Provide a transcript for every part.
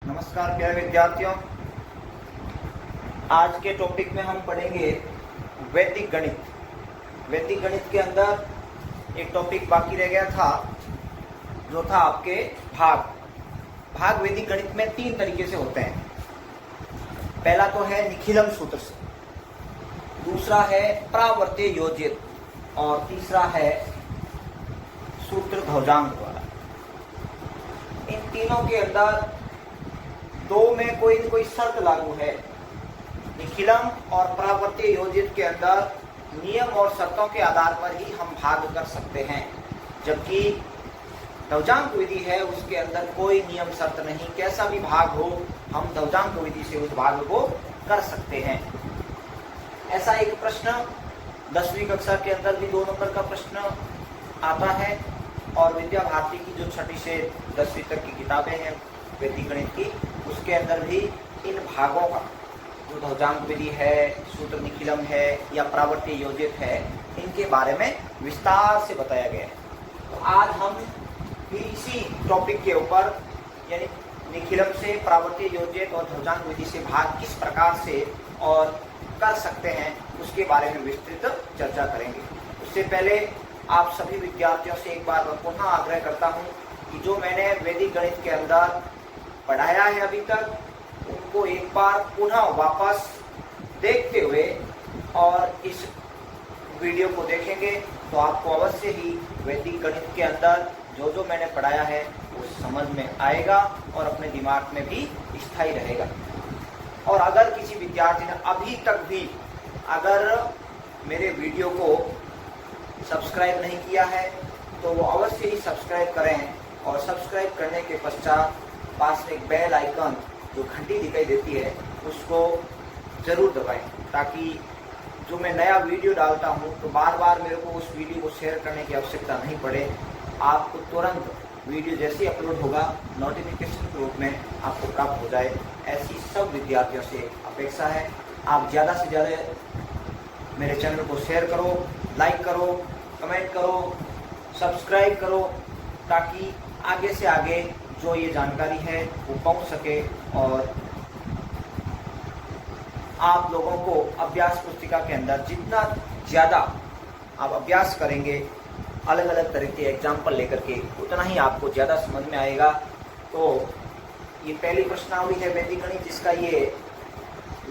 नमस्कार प्यारे विद्यार्थियों, आज के टॉपिक में हम पढ़ेंगे वैदिक गणित। वैदिक गणित के अंदर एक टॉपिक बाकी रह गया था जो था आपके भाग वैदिक गणित में 3 तरीके से होते हैं। पहला तो है निखिलम सूत्र से, दूसरा है प्रावर्त्य योजित और तीसरा है सूत्र ध्वजांक द्वारा। इन तीनों के अंदर दो में कोई न कोई शर्त लागू है। निखिलम और प्रावर्त्य योजित के अंदर नियम और शर्तों के आधार पर ही हम भाग कर सकते हैं, जबकि ध्वजांक विधि है उसके अंदर कोई नियम शर्त नहीं, कैसा भी भाग हो हम ध्वजांक विधि से उस भाग को कर सकते हैं। ऐसा एक प्रश्न 10वीं कक्षा के अंदर भी 2 नंबर का प्रश्न आता है और विद्या भारती की जो 6ठी से 10वीं तक की किताबें हैं वैदिक गणित की, उसके अंदर भी इन भागों का जो ध्वजांक विधि है, सूत्र निखिलम है या प्रावर्त्य योजित है, इनके बारे में विस्तार से बताया गया है। तो आज हम भी इसी टॉपिक के ऊपर यानी निखिलम से, प्रावर्त्य योजित और ध्वजांक विधि से भाग किस प्रकार से और कर सकते हैं उसके बारे में विस्तृत चर्चा करेंगे। उससे पहले आप सभी विद्यार्थियों से एक बार पुनः आग्रह करता हूं कि जो मैंने वैदिक गणित के अंदर पढ़ाया है अभी तक, उनको एक बार पुनः वापस देखते हुए और इस वीडियो को देखेंगे तो आपको अवश्य ही वैदिक गणित के अंदर जो जो मैंने पढ़ाया है वो समझ में आएगा और अपने दिमाग में भी स्थायी रहेगा। और अगर किसी विद्यार्थी ने अभी तक भी अगर मेरे वीडियो को सब्सक्राइब नहीं किया है तो वो अवश्य ही सब्सक्राइब करें और सब्सक्राइब करने के पश्चात पास में एक बेल आइकन जो घंटी दिखाई देती है उसको ज़रूर दबाएं, ताकि जो मैं नया वीडियो डालता हूं तो बार बार मेरे को उस वीडियो को शेयर करने की आवश्यकता नहीं पड़े। आपको तुरंत वीडियो जैसे ही अपलोड होगा नोटिफिकेशन के रूप में आपको प्राप्त हो जाए, ऐसी सब विद्यार्थियों से अपेक्षा है। आप ज़्यादा से ज़्यादा मेरे चैनल को शेयर करो, लाइक करो, कमेंट करो, सब्सक्राइब करो, ताकि आगे से आगे जो ये जानकारी है वो पहुंच सके और आप लोगों को अभ्यास पुस्तिका के अंदर जितना ज़्यादा आप अभ्यास करेंगे अलग अलग तरह के एग्जाम्पल लेकर के, उतना ही आपको ज़्यादा समझ में आएगा। तो ये पहली प्रश्नावली है वैदिक गणित, जिसका ये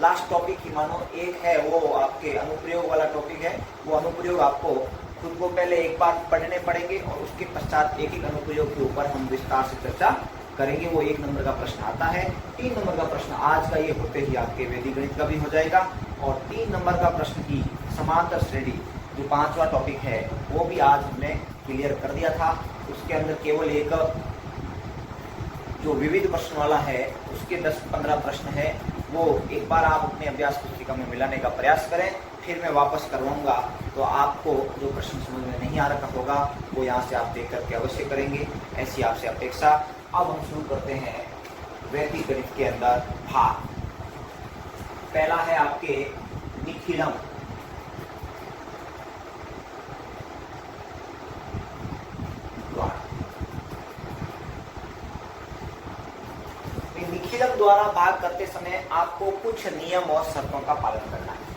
लास्ट टॉपिक ही मानो एक है, वो आपके अनुप्रयोग वाला टॉपिक है। वो अनुप्रयोग आपको खुद को पहले एक बार पढ़ने पड़ेंगे और उसके पश्चात एक एक अनुप्रयोग के ऊपर हम विस्तार से चर्चा करेंगे। वो 1 नंबर का प्रश्न आता है। 3 नंबर का प्रश्न आज का ये होते ही आपके वैदिक गणित का भी हो जाएगा और 3 नंबर का प्रश्न की समांतर श्रेणी जो 5वां टॉपिक है वो भी आज हमने क्लियर कर दिया था। उसके अंदर केवल एक जो विविध प्रश्न वाला है उसके 10-15 प्रश्न है, वो एक बार आप अपने अभ्यास पुस्तिका में मिलाने का प्रयास करें, फिर मैं वापस करवाऊंगा। तो आपको जो प्रश्न समझ में नहीं आ रहा होगा वो यहाँ से आप देख करके अवश्य करेंगे, ऐसी आपसे अपेक्षा। अब हम शुरू करते हैं वैदिक गणित के अंदर भाग। पहला है आपके निखिलम। निखिलम द्वारा भाग करते समय आपको कुछ नियम और शर्तों का पालन करना है।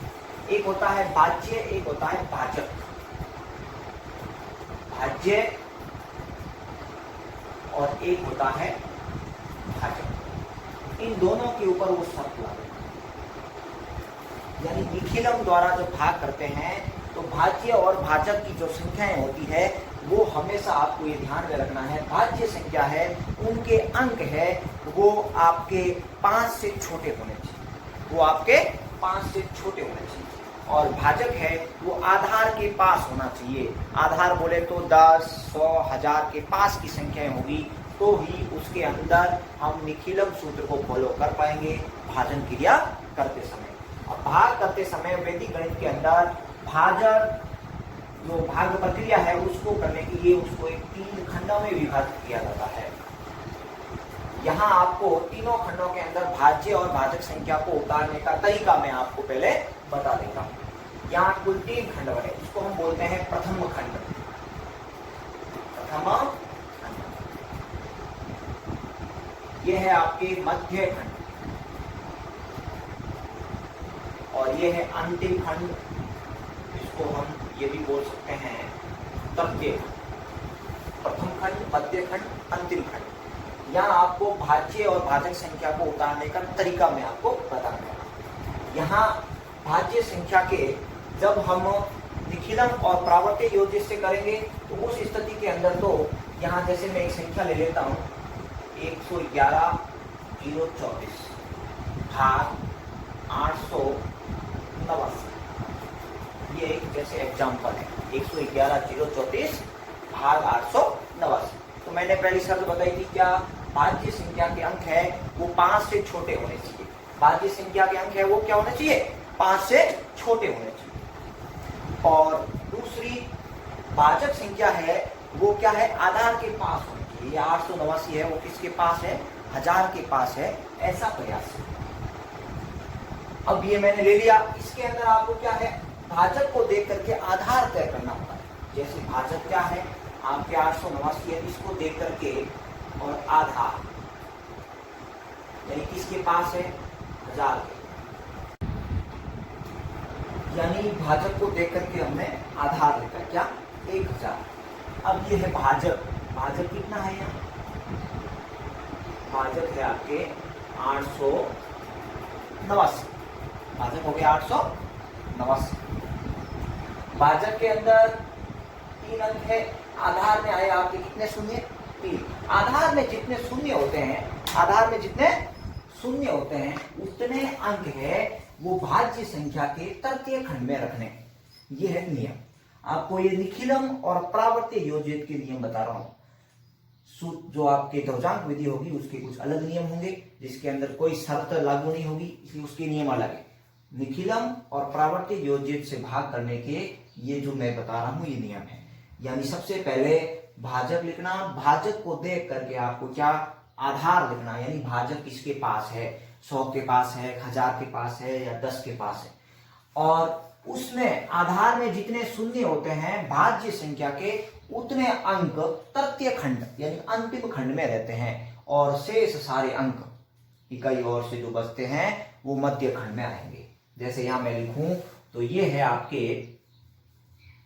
एक होता है भाज्य, एक होता है भाजक। भाज्य और एक होता है भाजक। इन दोनों के ऊपर वो शर्त लागू, यानी निखिलम द्वारा जब भाग करते हैं तो भाज्य और भाजक की जो संख्याएं होती है वो हमेशा आपको ये ध्यान में रखना है। भाज्य संख्या है, उनके अंक है, वो आपके 5 से छोटे होने चाहिए, वो आपके 5 से छोटे होने चाहिए। और भाजक है वो आधार के पास होना चाहिए। आधार बोले तो 10, 100, 1000 के पास की संख्याएं होगी तो ही उसके अंदर हम निखिलम सूत्र को फॉलो कर पाएंगे भाजन क्रिया करते समय। अब भाग करते समय वैदिक गणित के अंदर भाजक जो भाग प्रक्रिया है उसको करने के लिए उसको एक 3 खंडों में विभाजित किया जाता है। यहाँ आपको तीनों खंडों के अंदर भाज्य और भाजक संख्या को उतारने का तरीका मैं आपको पहले बता देता हूँ। यहाँ कुल 3 खंड बने, उसको हम बोलते हैं प्रथम खंड। प्रथम ये है आपके मध्य खंड और ये है अंतिम खंड, इसको हम ये भी बोल सकते हैं तृतीय खंड। प्रथम खंड, मध्य खंड, अंतिम खंड। यहाँ आपको भाज्य और भाजक संख्या को उतारने का तरीका मैं आपको बताऊंगा। यहाँ भाज्य संख्या के जब हम निखिलम और प्रावर्त्य योजित से करेंगे तो उस स्थिति के अंदर तो यहाँ जैसे मैं एक संख्या ले लेता हूँ 111,024 भाग 889, ये एक जैसे एग्जाम्पल है 111,024 भाग 889। तो मैंने पहली शर्त बताई थी क्या, भाज्य संख्या के अंक है वो 5 से छोटे होने चाहिए। भाज्य संख्या के अंक है वो क्या होने चाहिए, 5 से छोटे होने चाहिए। और दूसरी भाजक संख्या है वो क्या है, आधार के पास होनी चाहिए। ये 889 है वो किसके पास है, 1000 के पास है, ऐसा प्रयास है। अब ये मैंने ले लिया, इसके अंदर आपको क्या है, भाजक को देख करके आधार तय करना होता है। जैसे भाजक क्या है आपके 889 है, इसको देख करके और आधार यानी किसके पास है, 1000 के, यानी भाजक को देख करके हमने आधार लिखा क्या, 1000। अब ये है भाजक, भाजक कितना है यहाँ, भाजक है आपके 889, भाजक हो गया 889। भाजक के अंदर 3 अंक है, आधार में आए आपके कितने शून्य, 3। आधार में जितने शून्य होते हैं, आधार में जितने शून्य होते हैं उतने अंक है वो भाज्य संख्या के तृतीय खंड में रखने। ये है नियम। आपको ये निखिलम और प्रावर्त्य योजित के नियम बता रहा हूं। जो आपके ध्वजांक विधि होगी उसके कुछ अलग नियम होंगे, जिसके अंदर कोई शर्त लागू नहीं होगी, इसलिए उसके नियम अलग है। निखिलम और प्रावर्त्य योजित से भाग करने के ये जो मैं बता रहा हूं ये नियम है। यानी सबसे पहले भाजक लिखना, भाजक को देख करके आपको क्या, आधार लिखना, यानी भाजक किसके पास है, 100 के पास है, 1000 के पास है या 10 के पास है। और उसमें आधार में जितने शून्य होते हैं भाज्य संख्या के उतने अंक तृतीय खंड यानी अंतिम खंड में रहते हैं, और शेष सारे अंक इकाई और से जो बचते हैं वो मध्य खंड में आएंगे। जैसे यहां मैं लिखूं तो ये है आपके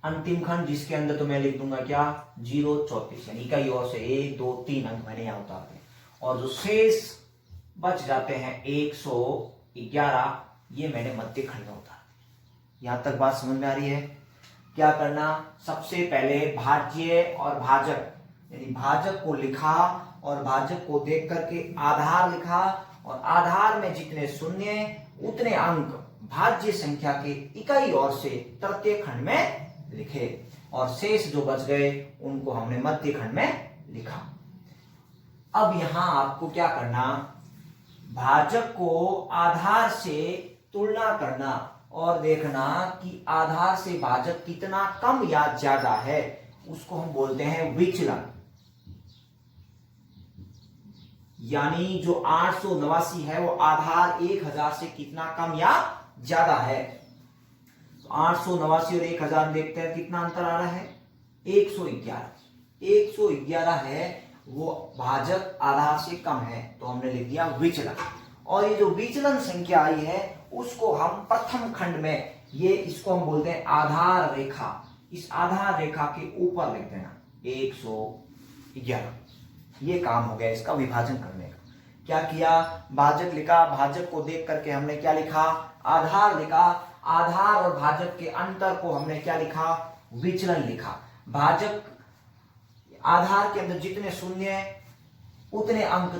अंतिम खंड, जिसके अंदर तो मैं लिख दूंगा क्या, 034, यानी इकाई और से 1 2 3 अंक मैंने यहां उतार दिए, और जो शेष बच जाते हैं 111 ये मैंने मध्य खंड में उतार दिया। यहां तक बात समझ में आ रही है। क्या करना, सबसे पहले भाज्य और भाजक यानी भाजक को लिखा और भाजक को देख करके आधार लिखा, और आधार में जितने शून्य उतने अंक भाज्य संख्या के इकाई और से तृतीय खंड में लिखे, और शेष जो बच गए उनको हमने मध्य खंड में लिखा। अब यहां आपको क्या करना, भाजक को आधार से तुलना करना और देखना कि आधार से भाजक कितना कम या ज्यादा है, उसको हम बोलते हैं विचलन। यानी जो 889 है वो आधार 1000 से कितना कम या ज्यादा है। तो 889 और 1000 देखते हैं कितना अंतर आ रहा है, 111। 111 है वो भाजक आधार से कम है, तो हमने लिख दिया विचलन। और ये जो विचलन संख्या आई है उसको हम प्रथम खंड में, ये इसको हम बोलते हैं आधार रेखा, इस आधार रेखा के ऊपर लिख देना 111। ये काम हो गया इसका विभाजन करने का। क्या किया, भाजक लिखा, भाजक को देख करके हमने क्या लिखा, आधार लिखा, आधार और भाजक के अंतर को हमने क्या लिखा, विचलन लिखा। भाजक आधार के अंदर जितने शून्य उतने अंक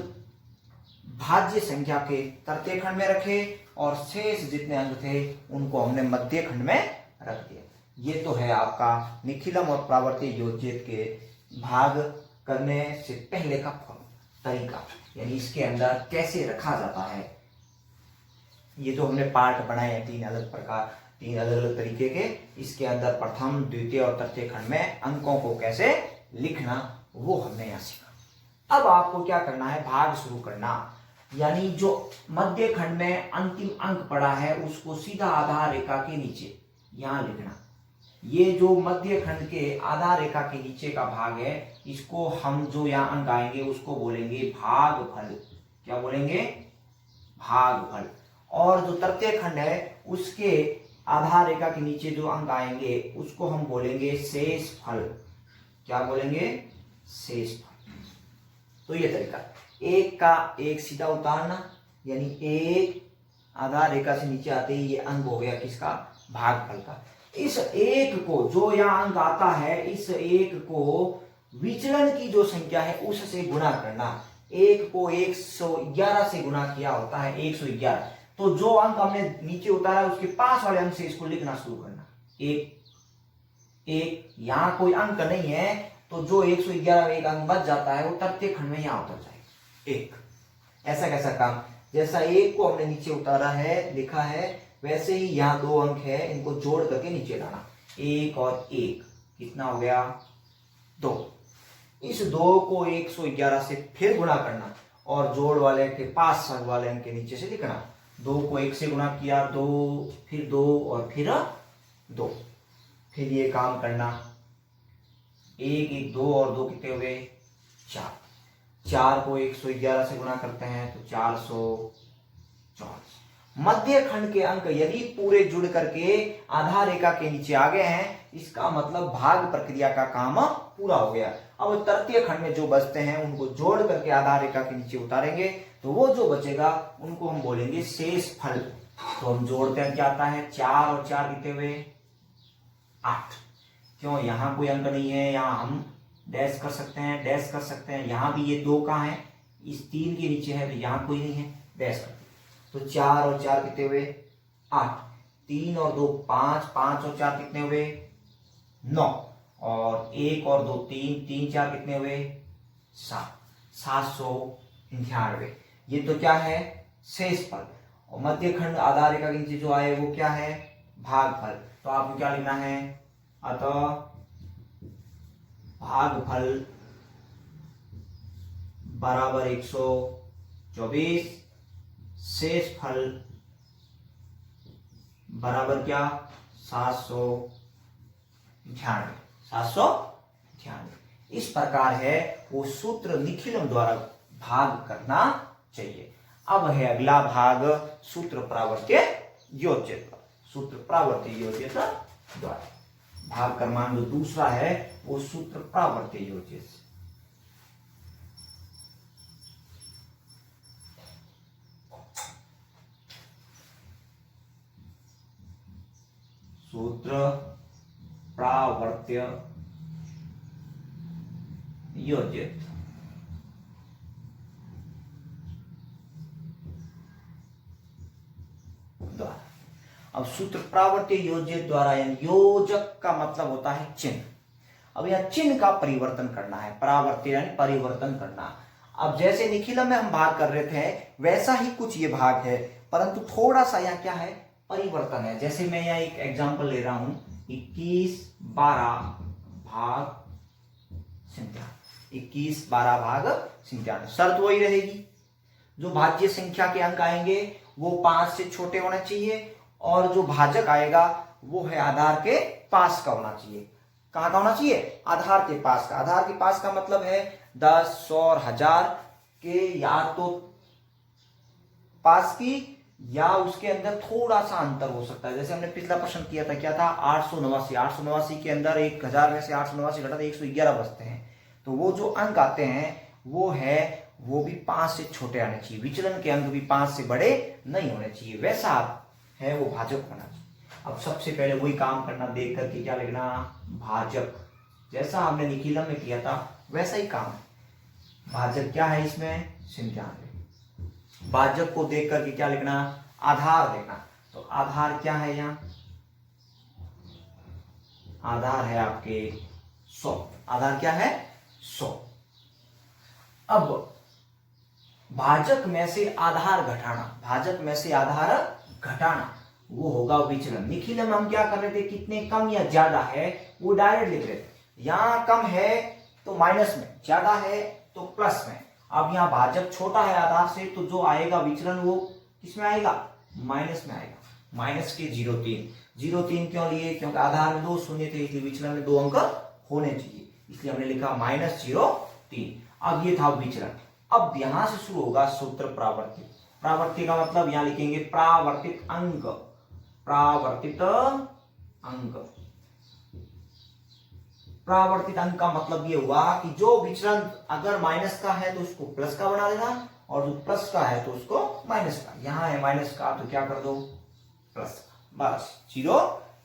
भाज्य संख्या के तृतीय खंड में रखे, और शेष जितने अंक थे उनको हमने मध्य खंड में रख दिया। ये तो है आपका निखिलम और प्रावर्त्य योजित के भाग करने से पहले का तरीका, यानी इसके अंदर कैसे रखा जाता है। ये जो हमने पार्ट बनाए हैं 3 अलग प्रकार, 3 अलग अलग तरीके के, इसके अंदर प्रथम द्वितीय और तृतीय खंड में अंकों को कैसे लिखना वो हमने यहाँ सीखा। अब आपको क्या करना है, भाग शुरू करना, यानी जो मध्य खंड में अंतिम अंक पड़ा है उसको सीधा आधार रेखा के नीचे यहां लिखना। ये जो मध्य खंड के आधार रेखा के नीचे का भाग है, इसको हम जो यहाँ अंक आएंगे उसको बोलेंगे भागफल। क्या बोलेंगे? भागफल। और जो तृतीय खंड है उसके आधार रेखा के नीचे जो अंक आएंगे उसको हम बोलेंगे शेषफल। क्या बोलेंगे? शेषफल। तो ये तरीका, एक का एक सीधा उतारना, यानी एक आधार रेखा से नीचे आते ही ये अंक हो गया किसका? भागफल का। इस एक को, जो यहाँ अंक आता है, इस एक को विचलन की जो संख्या है उससे गुणा करना। एक को 111 से गुणा किया होता है 111, तो जो अंक हमने नीचे उतारा उसके पास वाले अंक से इसको लिखना शुरू करना। एक यहां कोई अंक नहीं है तो जो 111 एक अंक बच जाता है वो तृतीय खंड में यहां उतर जाएगा। एक ऐसा कैसा काम, जैसा एक को हमने नीचे उतारा है लिखा है, वैसे ही यहाँ दो अंक है, इनको जोड़ करके नीचे लाना। एक और एक कितना हो गया? 2। इस 2 को 111 से फिर गुणा करना और जोड़ वाले के पास वाले अंक के नीचे से लिखना। 2 को 1 से गुणा किया, 2 फिर 2 और फिर 2, फिर ये काम करना। 1 1 2 और 2 कितने हुए? 4। 4 को 111 से गुणा करते हैं तो 424। मध्य खंड के अंक यदि पूरे जुड़ करके आधार रेखा के नीचे आ गए हैं, इसका मतलब भाग प्रक्रिया का काम पूरा हो गया। अब तृतीय खंड में जो बचते हैं उनको जोड़ करके आधार रेखा के नीचे उतारेंगे, तो वो जो बचेगा उनको हम बोलेंगे शेषफल। तो हम जोड़ते हैं, क्या आता है? 4 और 4 कितने हुए? 8। क्यों? यहां कोई अंक नहीं है, यहां हम डैश कर सकते हैं, डैश कर सकते हैं। यहां भी ये 2 कहां है? इस 3 के नीचे है, तो यहां कोई नहीं है, डैश करते। तो 4 और 4 कितने हुए? 8। 3 और 2 5, 5 और 4 कितने हुए? 9। और 1 और 2 3, 3 4 कितने हुए? 7। 799। ये तो क्या है? शेषफल। और मध्य खंड आधार रेखा के नीचे जो आए वो क्या है? भागफल। तो आपको क्या लिखना है? अतः भागफल बराबर 124, शेषफल बराबर क्या? 799। इस प्रकार है वो सूत्र निखिलम द्वारा भाग करना चाहिए। अब है अगला भाग सूत्र प्रावर्त्य योज्य द्वारा। सूत्र प्रावर्त्य योज्य द्वारा भाग क्रमांक जो दूसरा है वो सूत्र प्रावर्त्य योज्य से। सूत्र प्रावर्त्य योज्य द्वारा। अब सूत्र प्रावर्त्य योज्य द्वारा, यानी योजक का मतलब होता है चिन्ह। अब यह चिन्ह का परिवर्तन करना है, परावर्त्य यानी परिवर्तन करना। अब जैसे निखिलम में हम भाग कर रहे थे वैसा ही कुछ ये भाग है, परंतु थोड़ा सा यहाँ क्या है? परिवर्तन है। जैसे मैं यहाँ एक एग्जांपल ले रहा हूं, 21 12 भाग 21 12 भाग 97। शर्त वही रहेगी, जो भाज्य संख्या के अंक आएंगे वो 5 से छोटे होने चाहिए और जो भाजक आएगा वो है आधार के पास का होना चाहिए। कहां का होना चाहिए? आधार के पास का। आधार के पास का मतलब है 10 100 और 1000 के या तो पास की या उसके अंदर थोड़ा सा अंतर हो सकता है। जैसे हमने पिछला प्रश्न किया था, क्या था? 889। 889 के अंदर 1000 में से 889 घटा 111 बचते हैं, तो वो जो अंक आते हैं वो भी 5 से छोटे आने चाहिए। विचलन के अंक भी 5 से बड़े नहीं होने चाहिए, वैसा है वो भाजक होना चाहिए। अब सबसे पहले वही काम करना, देख करके क्या लिखना? भाजक। जैसा हमने निखिलम में किया था वैसा ही काम है। भाजक क्या है इसमें? 97। भाजक को देख करके क्या लिखना? आधार देखना। तो आधार क्या है यहाँ? आधार है आपके 100। आधार क्या है? 100। अब भाजक में से आधार घटाना, भाजक में से आधार घटाना वो होगा विचलन। निखिलम में हम क्या कर रहे थे? कितने कम या ज्यादा है वो डायरेक्ट लिख रहे थे। यहां कम है तो माइनस में, ज्यादा है तो प्लस में। अब यहाँ भाजक छोटा है आधार से, तो जो आएगा विचलन वो किसमें आएगा? माइनस में आएगा। माइनस के 0.3। 0.3 क्यों लिए? क्योंकि आधार में 2 शून्य थे, इसलिए विचलन में 2 अंक होने चाहिए, इसलिए हमने लिखा -0.3। अब ये था विचलन। अब यहां से शुरू होगा सूत्र प्रावर्तित। प्रावर्तित का मतलब यहां लिखेंगे प्रावर्तित अंक। प्रावर्तित अंक, प्रावर्तित अंक का मतलब ये हुआ कि जो विचलन अगर माइनस का है तो उसको प्लस का बना देना, और जो प्लस का है तो उसको माइनस का। यहां है माइनस का तो क्या कर दो, प्लस का। बस 0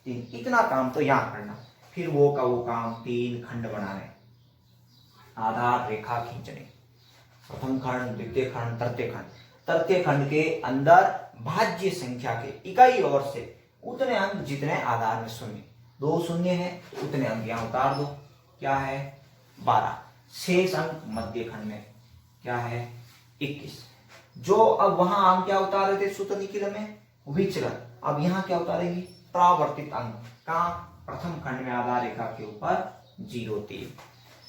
3, इतना काम तो यहां करना। फिर वो का वो काम, 3 खंड बनाने, आधार रेखा खींचने, प्रथम खंड, द्वितीय खंड, तृतीय खंड। तृतीय खंड के अंदर भाज्य संख्या के इकाई ओर से उतने अंक जितने आधार में शून्य, 2 शून्य है तो उतने अंक यहां उतार दो, क्या है 12। शेष अंक मध्य खंड में क्या है 21। जो अब वहां अंक क्या उतारे थे सूत्र निखिल में, विचलन, अब यहां क्या उतारेंगे प्रावर्तित अंक। कहां, प्रथम खंड में आधार रेखा के ऊपर 0 3।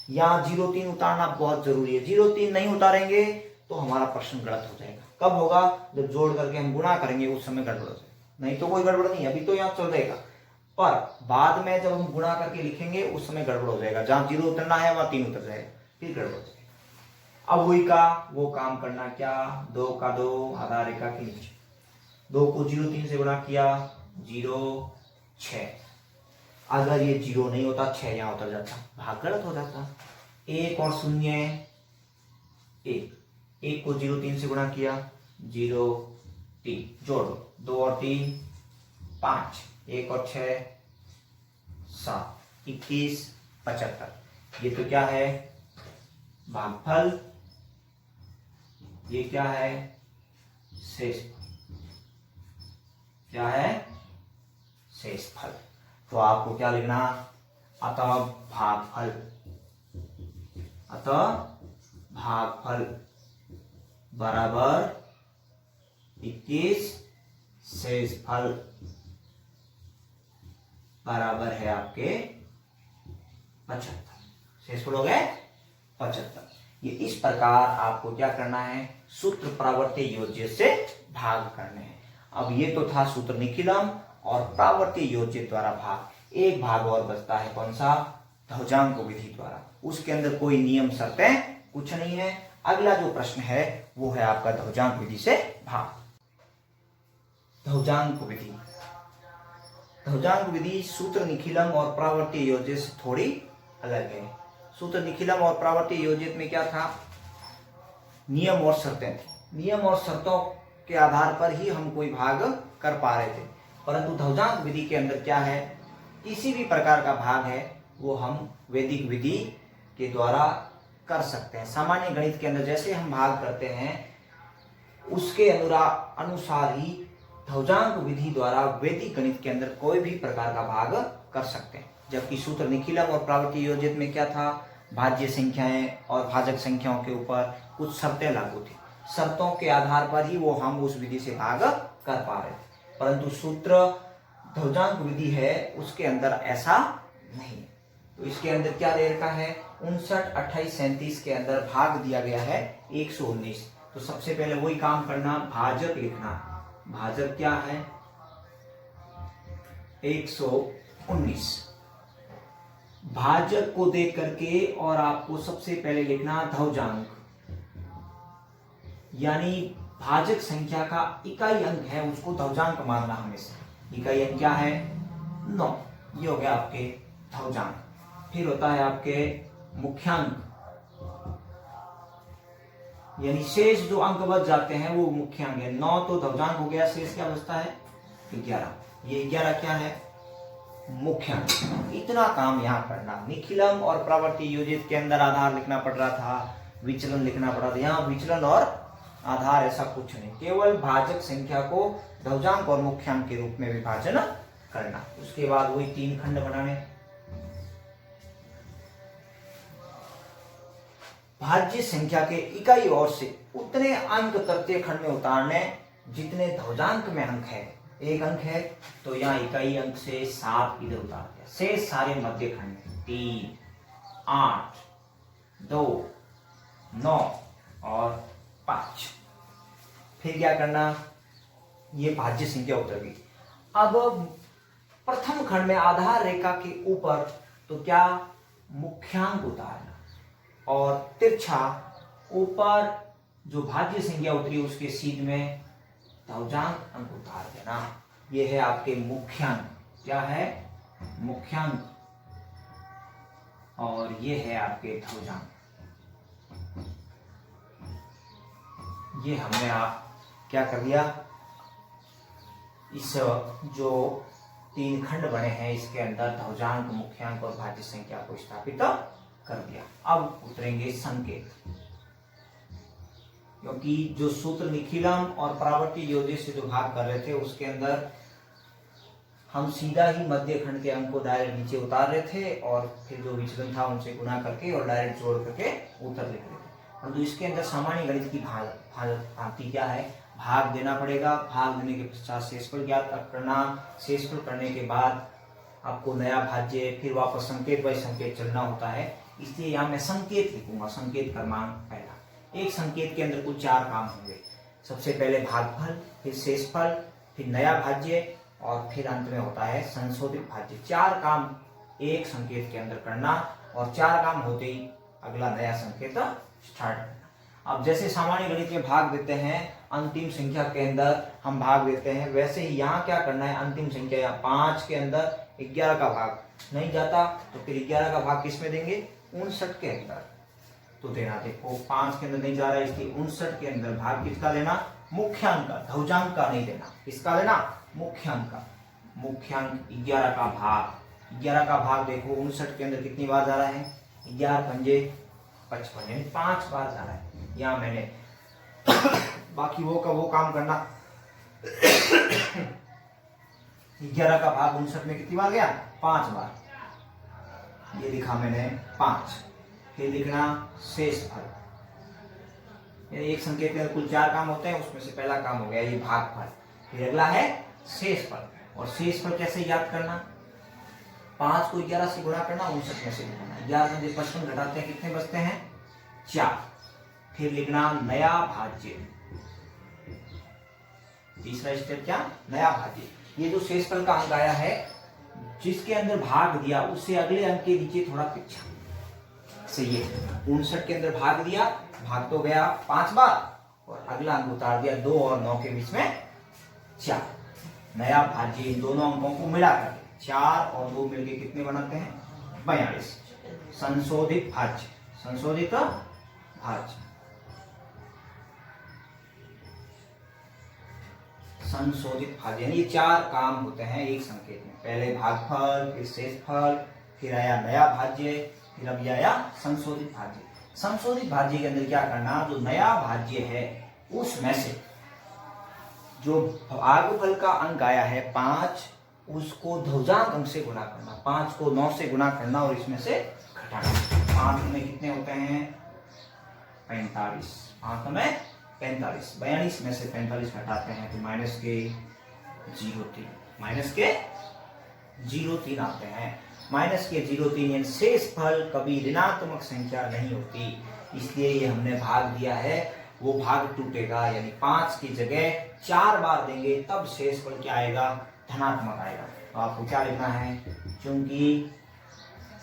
यहाँ 0 3 उतारना बहुत जरूरी है। 0 3 नहीं उतारेंगे तो हमारा प्रश्न गलत हो जाएगा। कब होगा, जब जोड़ करके हम गुणा करेंगे उस समय गड़बड़ हो जाएगा, नहीं तो कोई गड़बड़ नहीं, अभी तो यहाँ चल जाएगा, पर बाद में जब हम गुणा करके लिखेंगे उस समय गड़बड़ हो जाएगा। जहां 0 उतरना है वहां 3 उतर जाएगा, फिर गड़बड़ हो जाएगा। अब वही का वो काम करना, क्या 2 का 2 आधार रेखा के नीचे, 2 को 0 3 से गुणा किया 0 6। अगर ये 0 नहीं होता 6 यहाँ उतर जाता, भाग गलत हो जाता। 1 और 0 1, 1 को 0 3 से गुणा किया 0 3, जोड़ दो 2 और 3 5, 1 और 6 7, 21 75। ये तो क्या है भागफल, ये क्या है शेष, क्या है शेष फल। तो आपको क्या लिखना, अतः भागफल, अतः भागफल बराबर 21 शेष फल बराबर है आपके 75। शेष फल हो गए 75। ये इस प्रकार आपको क्या करना है, सूत्र प्रावर्ती योज्य से भाग करने हैं। अब ये तो था सूत्र निखिलम और प्रावर्ती योज्य द्वारा भाग। एक भाग और बचता है, कौन सा, ध्वजांक विधि द्वारा। उसके अंदर कोई नियम शर्तें कुछ नहीं है। अगला जो प्रश्न है वो है आपका ध्वजांक विधि से भाग। ध्वजांक विधि, ध्वजांक विधि सूत्र निखिलम और प्रावर्ती योज्य से थोड़ी अलग है। सूत्र निखिलम और प्रावर्ती योजित में क्या था, नियम और शर्तें थी। नियम और शर्तों के आधार पर ही हम कोई भाग कर पा रहे थे, परंतु ध्वजांक विधि के अंदर क्या है, किसी भी प्रकार का भाग है वो हम वैदिक विधि के द्वारा कर सकते हैं। सामान्य गणित के अंदर जैसे हम भाग करते हैं उसके अनुसार ही ध्वजांक विधि द्वारा वैदिक गणित के अंदर कोई भी प्रकार का भाग कर सकते हैं। जबकि सूत्र निखिलम और प्रावर्ती योजित में क्या था, भाज्य संख्याएं और भाजक संख्याओं के ऊपर कुछ शर्तें लागू थी। शर्तों के आधार पर ही वो हम उस विधि से भाग कर पा रहे थे, परंतु सूत्र ध्वजांक विधि है उसके अंदर ऐसा नहीं। तो इसके अंदर क्या दे रखा है, 59 28 37 के अंदर भाग दिया गया है 119। तो सबसे पहले वही काम करना, भाजक लिखना। भाजक क्या है 119। भाजक को देख करके और आपको सबसे पहले लिखना ध्वजांक, यानी भाजक संख्या का इकाई अंक है उसको ध्वजांक मानना हमेशा। इकाई अंक क्या है 9, ये हो गया आपके ध्वजांक। फिर होता है आपके मुख्यांक, यानी शेष जो अंक बच जाते हैं वो मुख्यांक है। 9 तो ध्वजांक हो गया, शेष क्या बचता है 11। ये 11 क्या है मुख्यांक। इतना काम यहाँ करना। निखिलम और प्रावर्ती योजित के अंदर आधार लिखना पड़ रहा था, विचलन लिखना पड़ रहा था। यहाँ विचलन और आधार ऐसा कुछ नहीं, केवल भाजक संख्या को ध्वजांक और मुख्यांक के रूप में विभाजन करना। उसके बाद वही 3 खंड बनाने। भाज्य संख्या के इकाई ओर से उतने अंक तृतीय खंड में उतारने जितने ध्वजांक में अंक है। एक अंक है तो यहाँ इकाई अंक से 7 इधर उतार दिया, शेष सारे मध्य खंड में 3 8 2 9 और 5। फिर क्या करना, ये भाज्य संख्या उतर गई। अब प्रथम खंड में आधार रेखा के ऊपर तो क्या मुख्यांक उतारना और तिरछा ऊपर जो भाज्य संख्या उतरी उसके सीध में तौजांक अंक उतार देना। ये है आपके मुख्यांक। क्या है? मुख्यांक। और ये है आपके तौजांक। ये हमने आप क्या कर दिया, इस जो 3 खंड बने हैं इसके अंदर तौजांक, मुख्यांक और भाज्य संख्या को स्थापित कर दिया। अब उतरेंगे संकेत, क्योंकि जो सूत्र निखिलम और परावर्ती योजना से जो भाग कर रहे थे उसके अंदर हम सीधा ही मध्य खंड के अंक को डायरेक्ट नीचे उतार रहे थे और फिर जो विचलन था उनसे गुणा करके और डायरेक्ट जोड़ करके उत्तर लिख रहे थे। परंतु इसके अंदर सामान्य गणित की भांति क्या है, भाग देना पड़ेगा। भाग देने के पश्चात शेषफल ज्ञात करना। शेषफल करने के बाद आपको नया भाज्य, फिर वापस संकेत बाई संकेत चलना होता है। इसलिए यहाँ मैं संकेत लिखूंगा, संकेत क्रमांक पहला। एक संकेत के अंदर कुल 4 काम होंगे। सबसे पहले भागफल, फिर शेषफल, फिर नया भाज्य और फिर अंत में होता है संशोधित भाज्य। 4 काम एक संकेत के अंदर करना और 4 काम होते ही अगला नया संकेत स्टार्ट करना। अब जैसे सामान्य गणित में भाग देते हैं, अंतिम संख्या के अंदर हम भाग देते हैं, वैसे ही यहाँ क्या करना है, अंतिम संख्या या 5 के अंदर 11 का भाग नहीं जाता तो फिर 11 का भाग किस में देंगे, 59 के अंदर तो देना। देखो 5 के अंदर नहीं जा रहा है, इसलिए 59 के अंदर भाग किसका लेना, मुख्यांक का, ध्रुवांक का नहीं देना। किसका लेना, मुख्यांक का। मुख्यांक 11 का भाग, 11 का भाग देखो 59 के अंदर कितनी बार जा रहा है, 11 पंजे 55 यानी 5 बार जा रहा है। यहाँ मैंने बाकी वो का वो काम करना 11 का भाग 59 में कितनी बार गया, 5 बार। ये लिखा मैंने 5। फिर लिखना शेषफल। एक संकेत में कुल 4 काम होते हैं, उसमें से पहला काम हो गया ये भागफल। फिर अगला है शेषफल। और शेषफल कैसे याद करना, 5 को 11 से गुणा करना, 59 में से गुणा। 11 में 55 घटाते हैं कितने बचते हैं, 4। फिर लिखना नया भाज्य। तीसरा स्टेप क्या, नया भाज्य। ये जो शेषफल का अंक आया है, जिसके अंदर भाग दिया उससे अगले अंक के नीचे थोड़ा पीछा से ये 59 के अंदर भाग दिया, भाग तो गया 5 बार और अगला अंक उतार दिया 2 और 9 के बीच में 4। नया भाज्य इन दोनों अंकों को मिलाकर 4 और 2 मिलके कितने बनाते हैं, 42। संशोधित भाज्य, संशोधित भाज्य, संशोधित भाज्य। यानी ये 4 काम होते हैं एक संकेत में। पहले भागफल, फिर शेषफल, फिर आया नया भाज्य, फिर अब आया संशोधित भाज्य। संशोधित भाज्य के अंदर क्या करना, जो नया भाज्य है उसमें से जो भागफल का अंक आया है 5, उसको ध्रुवांक अंक से गुणा करना। 5 को 9 से गुणा करना और इसमें से घटाना। 5 में कितने होते हैं, 45। 5 में 45। 42 में से 45 घटाते हैं तो माइनस के 0.3, माइनस के 0.3 आते हैं। माइनस के 0.3 यानी शेषफल कभी ऋणात्मक संख्या नहीं होती, इसलिए ये हमने भाग दिया है, वो भाग टूटेगा। यानी 5 की जगह 4 बार देंगे तब शेषफल क्या आएगा, धनात्मक आएगा। तो आपको क्या लिखना है, क्योंकि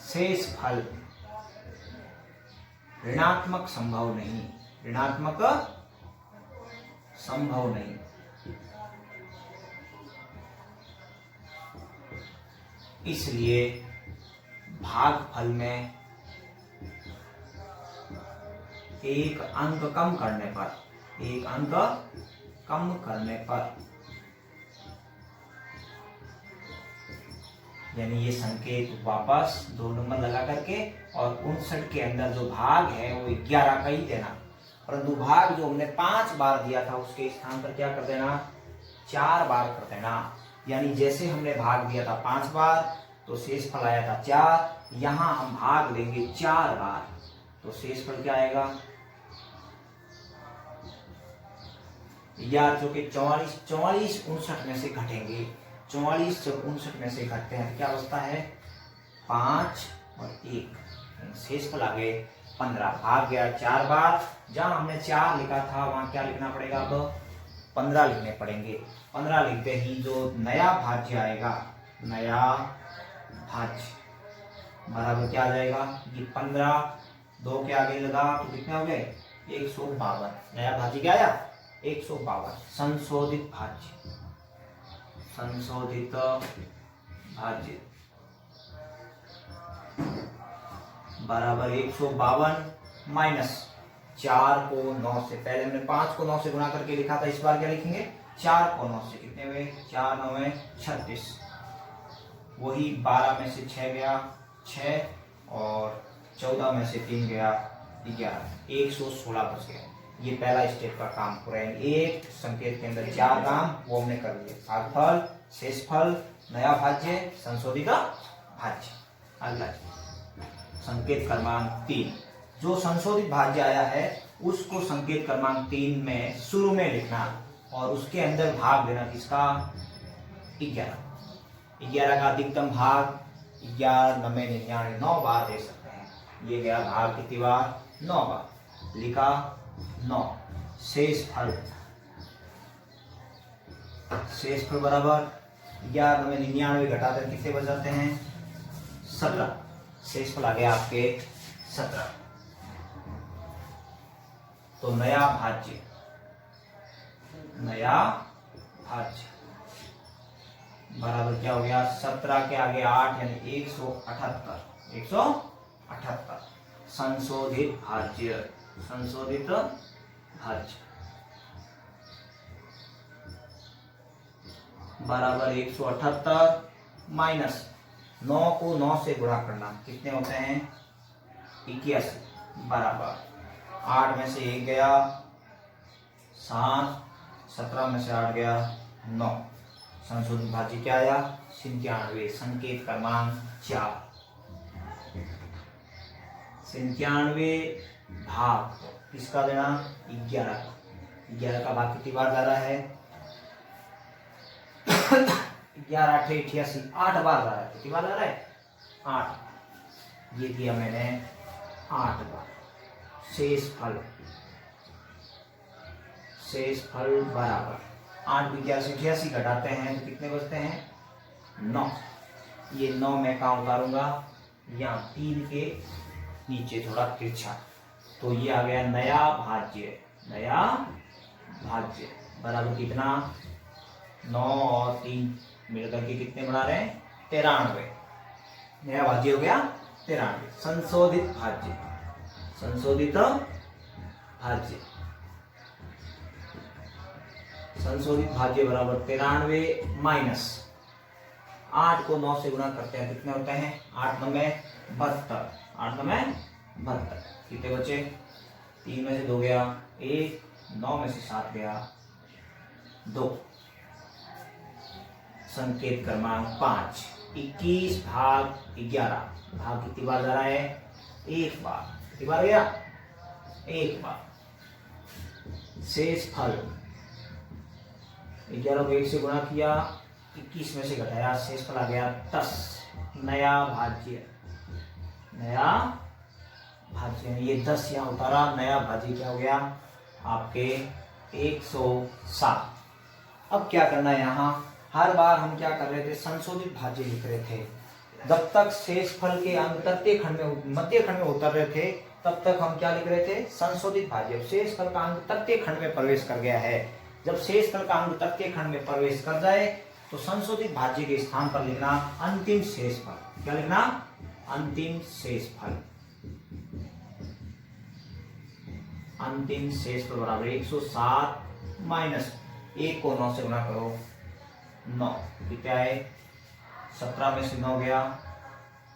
शेषफल ऋणात्मक संभव नहीं, ऋणात्मक संभव नहीं। इसलिए भागफल में एक अंक कम करने पर, एक अंक कम करने पर, यानी ये संकेत वापस 2 नंबर लगा करके और 59 के अंदर जो भाग है वो 11 का ही देना। परंतु भाग जो हमने 5 बार दिया था उसके स्थान पर क्या कर देना, 4 बार कर देना। यानी जैसे हमने भाग दिया था 5 बार तो शेषफल आया था 4, यहां हम भाग देंगे 4 बार तो शेषफल क्या आएगा, या जो कि 44 59 में से घटेंगे। 44 जब 59 में से घटते हैं क्या बचता है, 5 और 1, शेषफल आ गए 15। भाग गया 4 बार, जहां हमने 4 लिखा था वहां क्या लिखना पड़ेगा, अब 15 लिखने पड़ेंगे। 15 लिखते ही जो नया भाज्य आएगा, नया भाज्य बराबर क्या आ जाएगा, ये 15 2 के आगे लगा तो कितने हो गए 152। नया भाज्य क्या आया? 152। संशोधित भाज्य, संशोधित भाज्य बराबर 152 माइनस 4 को 9 से, पहले हमने 5 को 9 से गुणा करके लिखा था, इस बार क्या लिखेंगे? 4 को 9 से, कितने हुए? 4 9 36, वही 12 में से 6 गया 6 और 14 में से 3 गया 11, 116 बच गया। ये पहला स्टेप का काम पूरा है। एक संकेत के अंदर 4 काम वो हमने कर लिए, भागफल, शेषफल, नया भाज्य, संशोधित भाज्य। अगला संकेत क्रमांक 3, जो संशोधित भाज्य आया है उसको संकेत क्रमांक 3 में शुरू में लिखना और उसके अंदर भाग देना किसका? 11। 11 का अधिकतम भाग 11 9 99, 9 बार दे सकते हैं। ये गया भाग कितनी बार? 9 बार। लिखा 9। शेषफल, शेषफल बराबर 11 9 99 घटाकर कितने बच जाते हैं? 17। शेषफल आ गया आपके 17। तो नया भाज्य, नया भाज्य बराबर क्या हो गया? 17 के आगे 8 यानी 178। 178 संशोधित भाज्य, संशोधित भाज्य बराबर 178 माइनस 9 को 9 से गुणा करना, कितने होते हैं? 81 बराबर 8 में से 1 गया 7, 17 में से 8 गया 9। संशोधित भाज्य क्या आया? 97। संकेत क्रमांक 4, 97 भाग किसका देना? 11 का। 11 का भाग कितनी बार जा रहा है? 11 8 88, 8 बार जा रहा है। कितनी बार जा रहा है? 8। ये दिया मैंने 8 बार। शेषफल, शेषफल बराबर 8 भी 11 से 88 घटाते हैं तो कितने बचते हैं? 9। ये 9 मैं कहाँ उतारूंगा? यहाँ 3 के नीचे थोड़ा तिरछा, तो ये आ गया नया भाज्य। नया भाज्य बराबर कितना? 9 और 3 मिलकर के कितने बना रहे हैं? 93। नया भाज्य हो गया 93। संशोधित भाज्य, संशोधित भाज्य, संशोधित भाज्य बराबर 93 माइनस 8 को 9 से गुणा करते हैं, कितने होते हैं? 8 9 72, 8 9 72। कितने बचे? 3 में से 2 गया 1, 9 में से 7 गया 2। संकेत क्रमांक 5, 21 भाग 11, भाग कितनी बार जा रहा है? 1 बार। कितनी बार गया? 1 बार। शेषफल 11 को 1 से गुणा किया, 21 में से घटाया, शेषफल आ गया 10। नया भाज्य, नया भाज्य ये 10 यहाँ उतारा, नया भाज्य क्या हो गया? आपके 107। अब क्या करना है? यहाँ हर बार हम क्या कर रहे थे? संशोधित भाज्य लिख रहे थे। जब तक शेषफल के अंक तृतीय खंड में, मध्य खंड में उतर रहे थे तब तक हम क्या लिख रहे थे? संशोधित भाज्य। शेषफल का अंक तृतीय खंड में प्रवेश कर गया है। जब शेषफल का अंक तृतीय खंड में प्रवेश कर जाए तो संशोधित भाज्य के स्थान पर लिखना अंतिम शेषफल। क्या लिखना? अंतिम शेषफल। अंतिम शेषफल बराबर 107 माइनस 1 को 9 से गुणा करो 9, कितना है? 17 में से 9 गया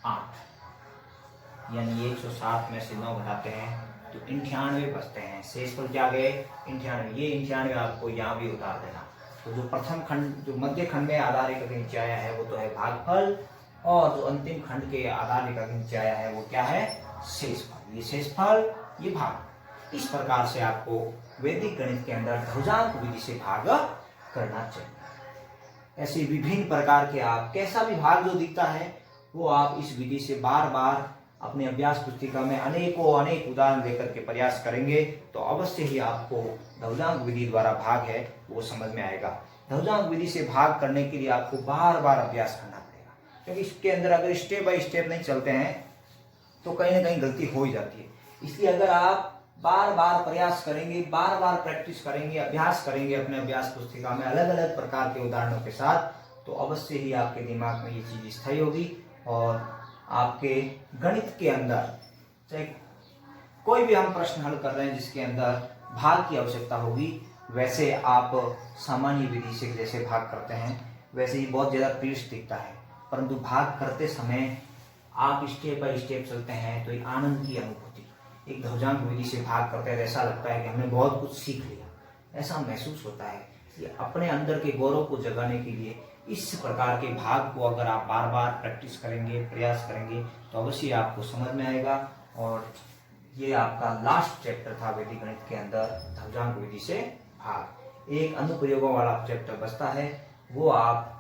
8, यानी 107 में से 9 घटाते हैं तो 98 बचते हैं। शेषफल क्या गए? 98। ये 98 आपको यहाँ भी उतार देना। तो जो प्रथम खंड, जो मध्य खंड में आधार रेखा के नीचे आया है वो तो है भागफल, और जो अंतिम खंड के आधार रेखा के नीचे आया है वो क्या है? शेषफल। ये शेषफल, ये भाग। इस प्रकार से आपको वैदिक गणित के अंदर ध्रुजांक विधि से भाग करना चाहिए। ऐसे विभिन्न प्रकार के आप कैसा भी भाग जो दिखता है वो आप इस विधि से बार बार अपने अभ्यास पुस्तिका में अनेक उदाहरण देकर के प्रयास करेंगे तो अवश्य ही आपको ध्रुजांक विधि द्वारा भाग है वो समझ में आएगा। ध्रुजांक विधि से भाग करने के लिए आपको बार बार अभ्यास करना पड़ेगा, क्योंकि इसके अंदर अगर स्टेप बाय स्टेप नहीं चलते हैं तो कहीं ना कहीं गलती हो ही जाती है। इसलिए अगर आप बार बार प्रयास करेंगे, बार बार प्रैक्टिस करेंगे, अभ्यास करेंगे अपने अभ्यास पुस्तिका में अलग अलग प्रकार के उदाहरणों के साथ, तो अवश्य ही आपके दिमाग में ये चीज़ स्थायी होगी और आपके गणित के अंदर चाहे कोई भी हम प्रश्न हल कर रहे हैं जिसके अंदर भाग की आवश्यकता होगी, वैसे आप सामान्य विधि से जैसे भाग करते हैं वैसे ही बहुत ज़्यादा पीठ दिखता है, परंतु भाग करते समय आप स्टेप बाय स्टेप चलते हैं तो एक आनंद की अनुभूति, एक ध्वजांक विधि से भाग करते हैं ऐसा लगता है कि हमने बहुत कुछ सीख लिया, ऐसा महसूस होता है। कि अपने अंदर के गौरव को जगाने के लिए इस प्रकार के भाग को अगर आप बार बार प्रैक्टिस करेंगे, प्रयास करेंगे, तो अवश्य आपको समझ में आएगा। और ये आपका लास्ट चैप्टर था वैदिक गणित के अंदर, ध्वजांक विधि से भाग। एक अनुप्रयोगों वाला चैप्टर बचता है, वो आप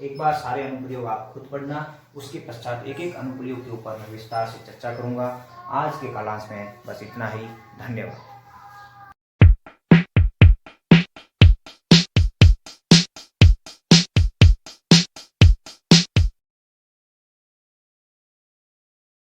एक बार सारे अनुप्रयोग आप खुद पढ़ना, उसके पश्चात एक एक अनुप्रयोग के ऊपर मैं विस्तार से चर्चा करूंगा। आज के कालांश में बस इतना ही। धन्यवाद।